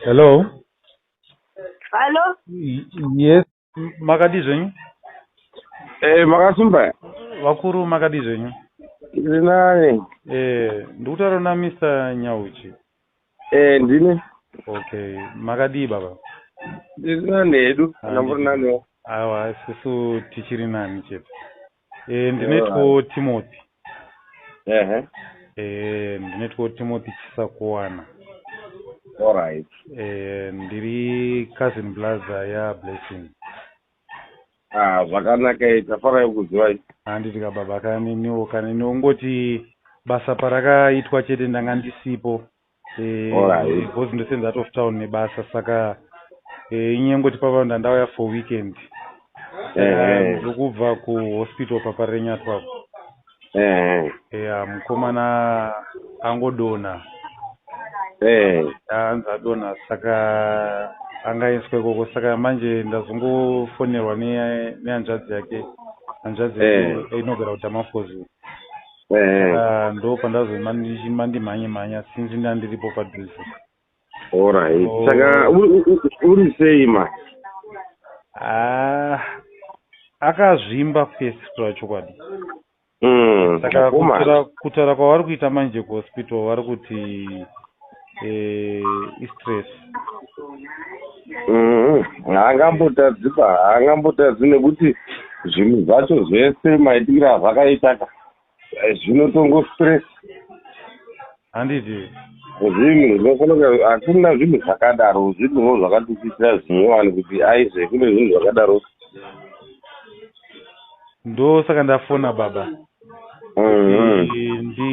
Hello. Hello? Yes. Makadi zvenyu? Makasumba. Vakuru makadi zvenyu? Ndinani. Ndikutaura na Mr. Nyauchi. Ndini. Okay. Makadi baba? Ndinani hedu. Namburi nani. Awa, isusu tichiri nani chete. Ndinetwo Timothy. Ndinetwo Timothy Chisakuwana. Alright. Ndiri cousin blaza ya Blessing. Zvakanaka tafara kuziva. Handiti kababa kaneniwo ungoti basa parakaitwa chete ndanga ndisipo. Because ndosenza out of town nebasa saka inyengoti papa ndandauya for weekend. Ndokubva kuhospital paparenyatwa. Mukomana angodona. Anza dona saka angaiswe koko saka manje ndazongofonerwa nehanzvadzi yake. Hanzvadzi yake inogara kuTamafozi. Ndo pandazomandimhanya since ndandiripo padhuze. Alright. Saka uri sei ma? Akazvimba pesi kutaura chokwadi. Saka kutaura kwavari kuita manje kuhospital vari kuti istress. Haangambotadzi nekuti zvinhu zvacho zvese maitikira zvakaitaka zvinotongo stress. Handiti zvinhu zvinofanira hakuna zvinhu zvakadaro, zvinhuwo zvakatikuitira zvinyowani kuti aize kune zvinhu zvakadaro. Ndo saka ndafona baba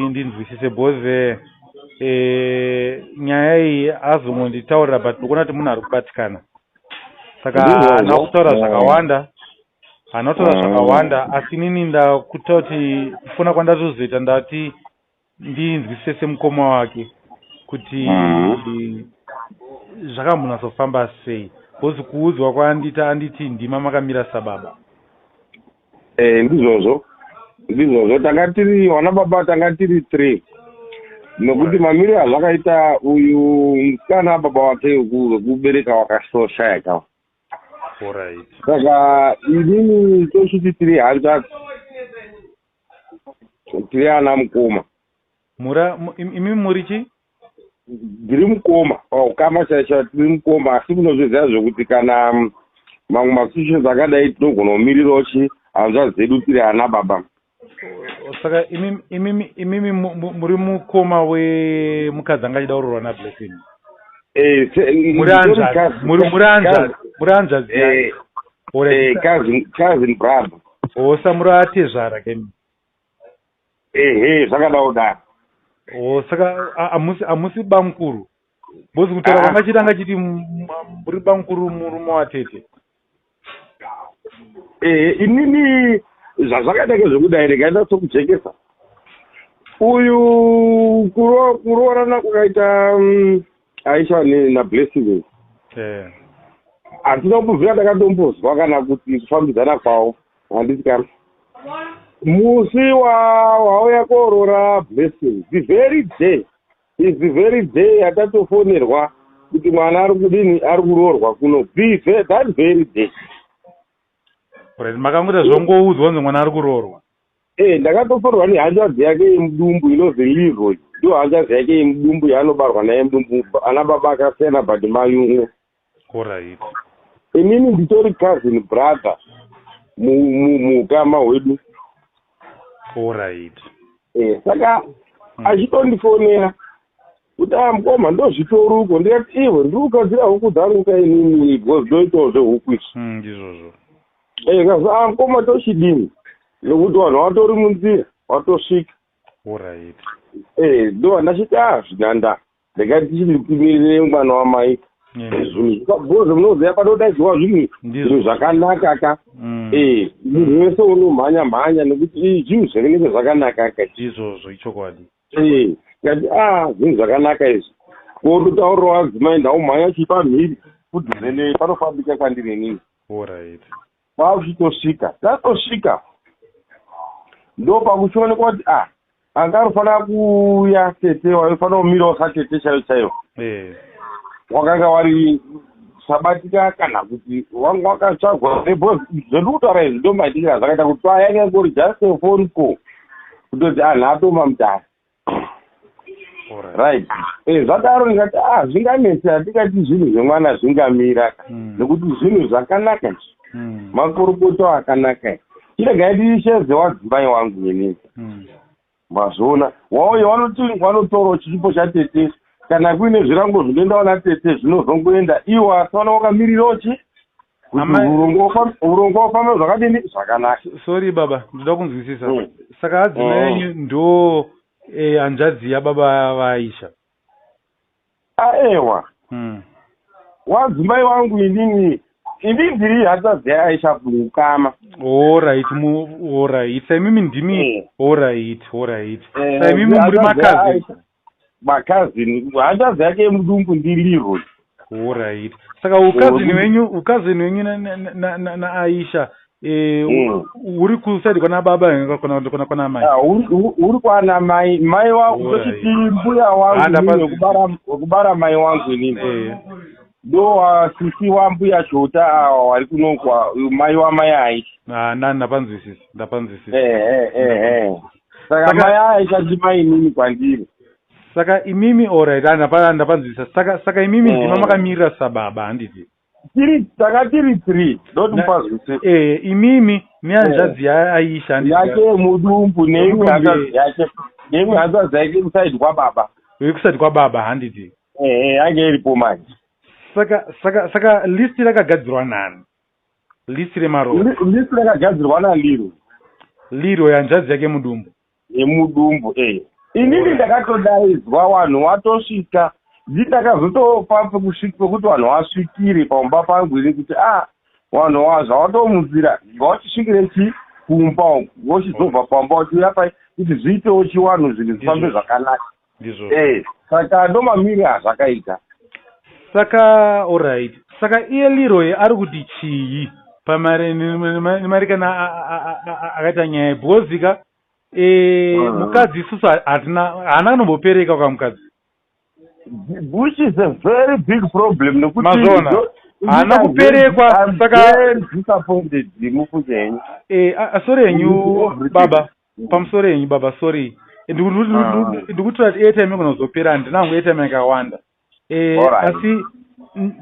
ndinzwisise bhoze nyaya iyi azongonditaurira but ndikuona kuti munhu ari kubatikana saka haana kutaura zvakawanda asi inini ndakutaura kuti kufuna kwandatozoita ndati ndinzwisise semukoma wake kuti zvakambonasofamba sei bhozi kuudzwa kwaandita anditi ndima makamira sababa. Ndizvozvo tanga tiri wana baba, tanga tiri 3 nokuti mamiro azvakaita uyu musikana baba wake kubereka wakasoshaya kawo. Saka inini tosuti tiri hanzvadzi, tiri ana mukoma. Imi muri chi? Ndiri mukoma ukama chaisha, tiri mukoma asi munozviziva zvokuti kana mamwe masituations akadai tinogona kumirirawo chi hanzvadzi dzedu tiri ana baba. Saka imimi muri mukoma wemukadzi anga achida kuroorwa naBlessing. Muri hanzvadzi. Cousin brother. Osa muri atezvara kemi. Zvakada kudaro. Saka hamusi bamukuru. Bozi kutaura kwanga chitanga chiti muri bamukuru murume watete. Inini zvazvakaita kezvekudai ndikaita sokujekesa. Uyu kuroorana kukaita Aisha naBlessing. Hatina kubvira takatombozwa kana kuti kufambidzana kwavo. Handiti kana. Musi wauya kooroora Blessing, the very day yatatofonerwa kuti mwana ari kudini, ari kuroorwa kuno. That very day. Makangoita zvongoudzwa kunzi mwana ari kuroorwa. Ndakatoforwa nehanzvadzi yake yemudumbu inonzi Leroy. Ndo hanzvadzi yake yemudumbu yaanobarwa naye mudumbu. Ana baba akasiyana but mayungu. Alright. Inini nditori cousin brother mukama hwedu. Alright. Saka achitondifonera kuti mukoma ndozvitoruko ndikati iwe ndiri kugadzira huku dzangu kainini because ndoitawo zvehuku izvi. Ndizvozvo. Kaza mukoma tochidini nokuti vanhu vatori munzira watosvika. Alright. Ndo andachiti zvinanda ndakati tichindikumirire mwana wamai. Zvinhu munoziva panodaidzwa zvinhu zvakanaka ka. Munhu wese unomhanya nekuti zvinhu zvakanenge zvakanaka ka. Izvozvo ichokwadi. Ngati zvinhu zvakanaka izvi. Kototaurirawo adzimai ndaumhanya chipamhiri kudhuze panofambika kwandiri nini. Alright. Vakuchitosvika tatosvika ndo pakuchionekwa kuti anga anofanira kuuya tete waifanira kumirawo satete chaiyo chaiyo. wakanga wari sabatika kana kuti wanga wakatsvagwa zvendikutaura izvi ndomaitikira zvakaita kuti payanga ngori just a phone call kutoti anhu atoma mutare right zvadaro ndikati zvinganetsi hatikati zvinhu zvemwana zvingamira nekuti zvinhu zvakanaka makorokoto akanaka chiregai ndiishedze wadzimai wangu inini mazona wauya wanotorawo chichipo chatete kana kuine zvirango zvinoendawo natete zvinozongoenda iwo asaona wakamirirawochi kuti urongo wafamba zvakadini zvakanaka. Sorry baba, ndoda kunzwisisa. Saka adzimai enyu ndo hanzvadzi yababa vaisha? Ewa wadzimai wangu inini ndiri hanzvadzi yaisha kumukama. Alright, saimimi ndimi alright. Saimimi muri makazini hanzvadzi yake yemudumbu ndiliro. Alright. Saka ukazini wenyu na-Aisha uri kusadi kwana baba kwana mai? Uri kwana mai wangu kuti mbuya wangu wekubara mai wangu inini. Ndo sisi wa mbuya chota wari kunokwa mai wamai Aisha. Ndapanzwisisa. Saka mai Aisha ndimai inini kwandiri. Saka imimi alright ndapanzwisisa. Saka imimi ndima makamirira sababa handiti? Takatiri 3 doti mupazvise. Imimi nehanzvadzi yaAisha handiti? Yake mudumbu neimwe hanzvadzi yake kuside kwababa. Kuside kwababa handiti? Yange iripo manje. Saka listi rakagadzirwa nani? Listi remaroro? Listi rakagadzirwa naLiro yanzvadzi yake mudumbu? Yemudumbu inini ndakatodaidzwa vanhu watosvika nditakazotopa pekuti vanhu vasvikire paumba pangu ini kuti vanhu zvawatomudzira ngavachisvikire kumba vochizobva paumba vachiuya pai kuti zviitewo chiwanhu zvinhu zvifambe zvakanaka. Saka ndomamirira azvakaita. Saka alright. Saka iye Leroy ari kuti chii pamari kana akaita nyaya bhozika mukadzi isusu haana anombopereka kwa mukadzi, which is a very big problem nekuti mazona haana kuperekwa. Saka disappointed mufunge henyu sorry henyu baba, pamusoro henyu baba, sorry ndikutora kuti airtime kunozopera handinangu airtime yakawanda asi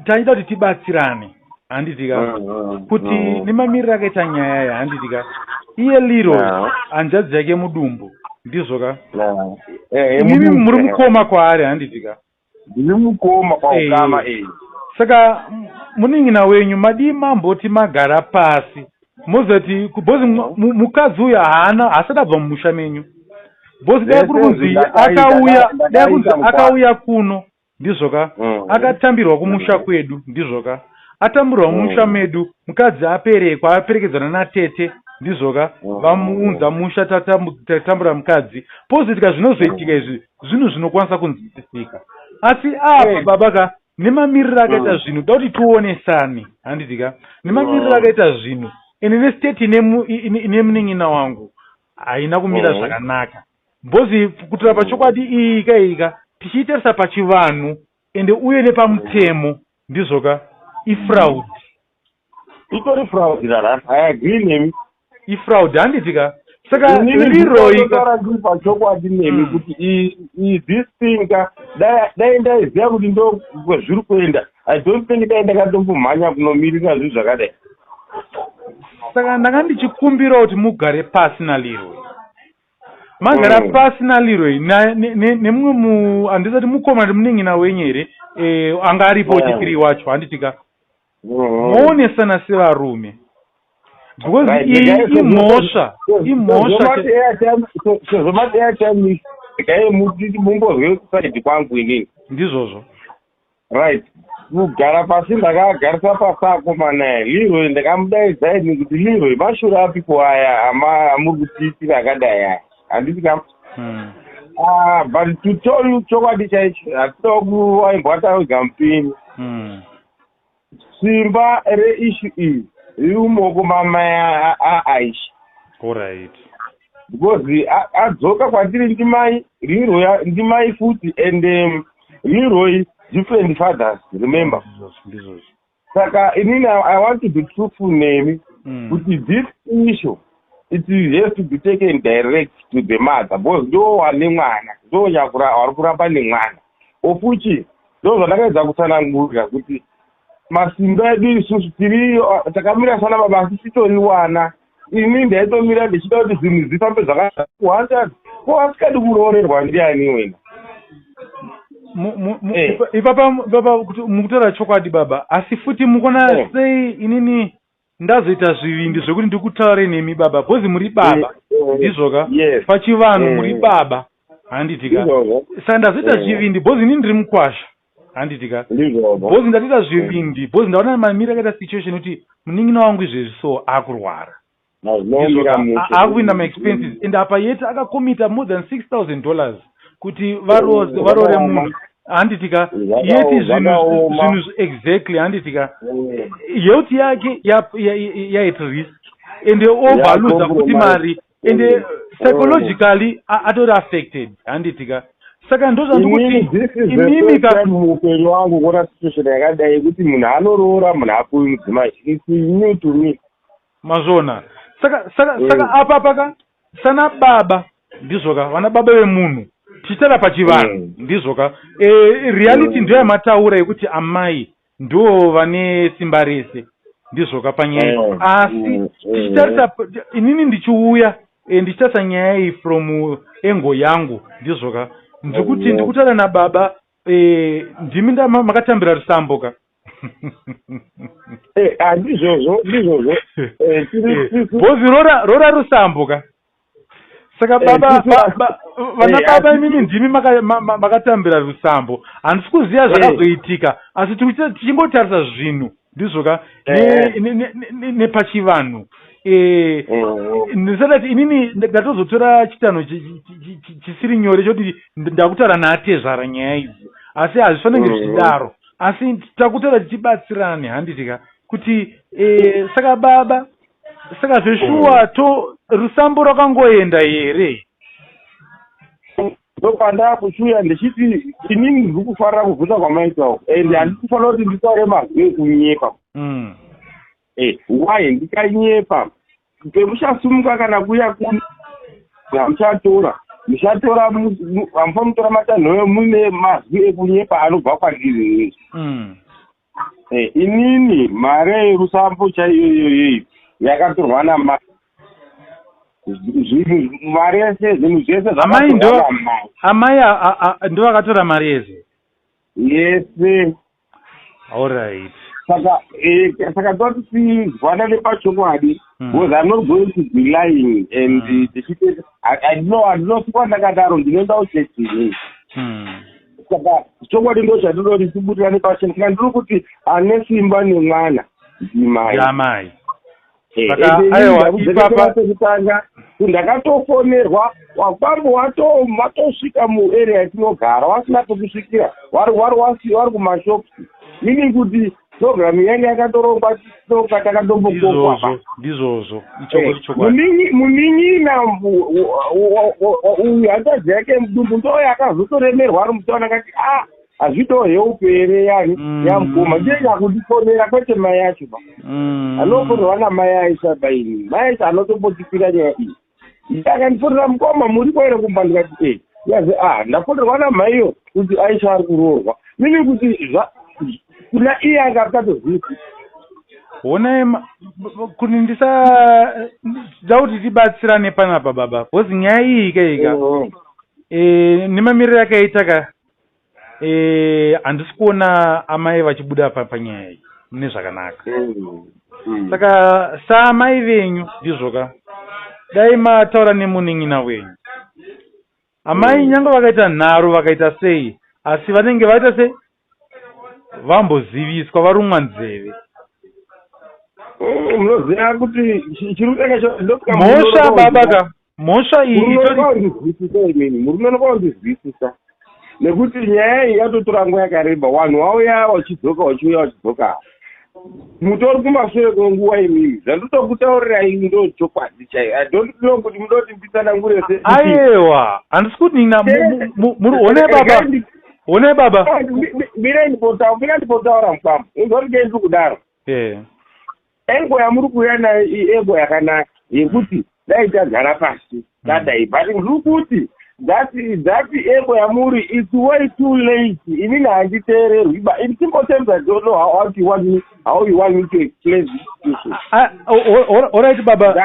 taida kuti tibatsirane handitika kuti nemamiriro akaita nyaya ya handitika iye Leroy hanzvadzi yake mudumbu ndizvoka imimi muri mukoma kwaari handitika? Ndiri mukoma kwaukama. Saka muning'ina wenyu madi mamboti magara pasi mozoti bhozi mukadzi uyu hasati abva mumusha menyu bhozi dai kuri kunzi akauya kuno ndizvoka akatambirwa kumusha kwedu ndizvoka atambirwa mumusha medu mukadzi aperekedzana natete ndizvoka vamuunza musha tatambura mukadzi pozitika zvinozoitika izvi zvinhu zvinokwanisa kunzwisisika asi apa babaka nemamiriro akaita zvinhu da kuti tionesane handitika nemamiriro akaita zvinhu ende nestate ine munin'ina wangu haina kumira zvakanaka bhozi kutira pachokwadi ika tichiitarisa pachivanhu ende uye nepamutemo ndizvoka ifraud itori fraud rara. I agree nemi ifraud handitika. Saka Leroy pachokwadi nemi kuti this thing dai ndaiziva kuti ndo kwezviri kuenda I don't think dai ndakatombomhanya kunomirira zvinhu zvakadai. Saka ndanga ndichikumbira kuti mugare pasi naLeroy, magara pasi naLeroy nemumwe handisati mukoma munin'ina wenyu here anga aripo chikiri wacho handitika moonesana sevarume because imhosva sezvomati mumbozwe kusaidi kwangu inini ndizvozvo right. Kugara pasi ndakagarisa pasako manaye Leroy ndakamudaidza ini kuti Leroy mashure api kuaya amuri kutiitira akadai aya handitika but to tell you chokwadi chaicho hatitoda kuwaimbwata wega mupini simba reishu iyi riri mumaoko mamai aAisha. Alright. Because adzoka kwatiri ndimai Leroy ndimai futi and Leroy different fathers, remember. Saka inini I want to be truthful name kuti this issue it has to be taken direct to the mother because ndo wane mwana ndo yakura ari kuramba nemwana ofuchi ndo zvandakaedza kutsanangurira kuti masimba edu isusu tiri takamira sana baba asisitoriwana ini ndaitomira ndichida kuti zvinhu zvifambe zvakawanda ko asikadi kuroorerwa ndiani wena ipapa kuti mukutaura chokwadi baba asi futi mukona sei inini ndazoita zvivindi zvekuti ndikutaure nemi baba bhozi muri baba ndizvoka pachivanhu muri baba handitika saka ndazoita zvivindi bhozi inini ndiri mukwasha handitika bhozi ndatoita zvivindi bhozi ndaona mamiri akaita situation kuti munin'ina wangu izvezvi so akurwara akupinda maexpenses and apa yeti akakomita more than $6,000 kuti varore munhu handitika yeti zvinhu exactly handitika health yake yaat risk ende overlosa kuti mari ende psychologically atori affected handitika saka ndozvandikuti imimika muupenyu wangu kuona situation yakadai kuti munhu anoroora munhu apuwi mudzimai it's new to me mazvona saka apa paka sana baba ndizvoka vana baba vemunhu tichitara pachivanhu ndizvoka reality ndo yamataura yekuti amai ndo vane simba rese ndizvoka panyaya asi tichitarisa inini ndichiuya ndichitarisa nyaya iyi from engo yangu ndizvoka ndikuti ndikutaura nababa ndimi makatambira rusamboka ndizvozvo bhozi rora rusamboka saka baba vana baba imini ndimi makatambira rusambo handisi kuziva zvakazoitika asi tichingotarisa zvinhu ndizvoka nepachivanhu ndisati inini ndatozotora chitanho chisiri nyore chokuti ndakutaura naatezvara nyaya idzi asi hazvifanenge zvichidaro asi takutaura tichibatsirane handitika kuti saka baba saka zveshuwa to rusambo rwakangoenda here ndopanda kushuya ndichiti inini ndiri kufarira kubvuta kwamaitawo and handisi kufanira kuti nditaure mazwi ekunyepa why ndikanyepa pemuchasumuka kana kuya kuni hamuchatora hamufamutora matanho mune mazwi ekunyepa anobva kwandiri inini mari yerusambo chaiyoyoyoyo yakatorwa mari yese zvinhu zvese amai ndo vakatora mari yese yese allright saka totisizwana nepachokwadi because I'm not going to be lying and ndinosikwa ndakadaro ndinoenda kuchechini saka chokwadi ndo chatodoti tibutirane nepacheni saka ndiri kuti ane simba nemwana ndimai kutanga ndakatofonerwa wakwambo watosvika muarea yatinogara wasina pekusvikira wari kumashops meaning kuti programu yange yakatorongwa tinoka takatombokokwapa ndizvozvo munin'ina uyu handazi yake mudumbu ndo yakazotoremerwa ari mutaona akati hazvitoheupere yani yamugoma ndienda kundifonera kwete mai yacho anofonerwa namai aisha baini mai aisha anotombotipira nyaya iyi akandifonera mukoma muripo ere kumba ndikati yazi ndafonerwa namaiyo kuti aisha ari kuroorwa mini kuti kuna iye anga akatozvisi honai kuti ndida kuti tibatsirane panapa baba bhozi nyaya iyi ika nemamiriro akaita handisi kuona amai vachibuda panyaya iyi mune zvakanaka saka saamai venyu ndizvoka dai mataura nemunin'ina wenyu amai nyange vakaita nharo vakaita sei asi vanenge vaita sei vamboziviswa varumwa nzeve munoziva kuti mhosva babaka mhosva iyi murume nokwaundizwisisa nekuti nyaya iyi yatotora nguva yakareba vanhu vauya vachidzoka vachiuya vachidzoka mutori kumashure kwenguva imimi zvandotokutaurirai ndo chokwadi chai adonno kuti mudoti mbitsanangure aiwa handisi kuti nina muri one baba Une baba? Mira ndipotaura mufambo. Uzori kenzi kudaro. Engo yamuri kuuya nayo engo yakanaka yekuti dai tagara pasi tadai but ndiri kuti that engo yamuri it's way too late. Inini handiteererwi but in simple terms I don't know how you want me to explain this situation. All right baba.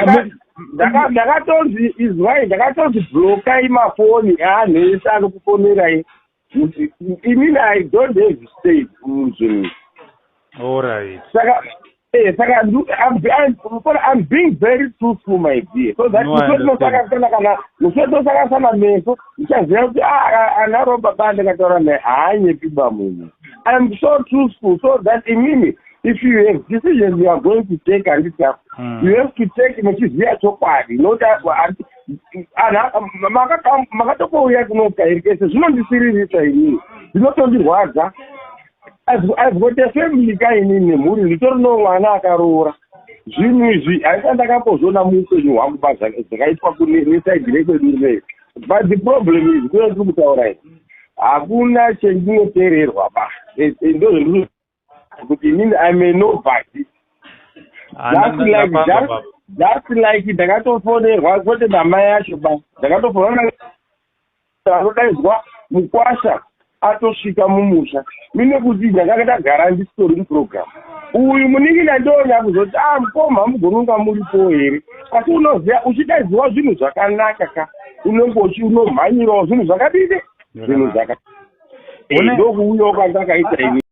Ndakatonzi izwai ndakatonzi bloka imafoni aanhesi anokufonerai. Inini I don't have to say munzvimbo. All right. I'm being very truthful, my dear. So that I'm so truthful. So that in me, if you have decisions you are going to take and you have to take which is there so far. You know that I've got a family guy in the mood. You don't know Anaka. Jimmy, I can't have a zona moving one bus. It's the right for the but the problem is, we're going to all right. Abuna changing a terrier. It doesn't but you mean I may know party. That's like the gato for the what the Maya Shabba. The gato for Mukwasha. Atosvika mumusha mine kuti ndakagara ndistori program uyu muningira ndonya kuzoti mukoma mugononga muripo here asi unoziva uchidaidziwa zvinhu zvakanaka ka unenge unomhanyirawo zvinhu zvakadini zvinhu ndokuuya kwandakaita ini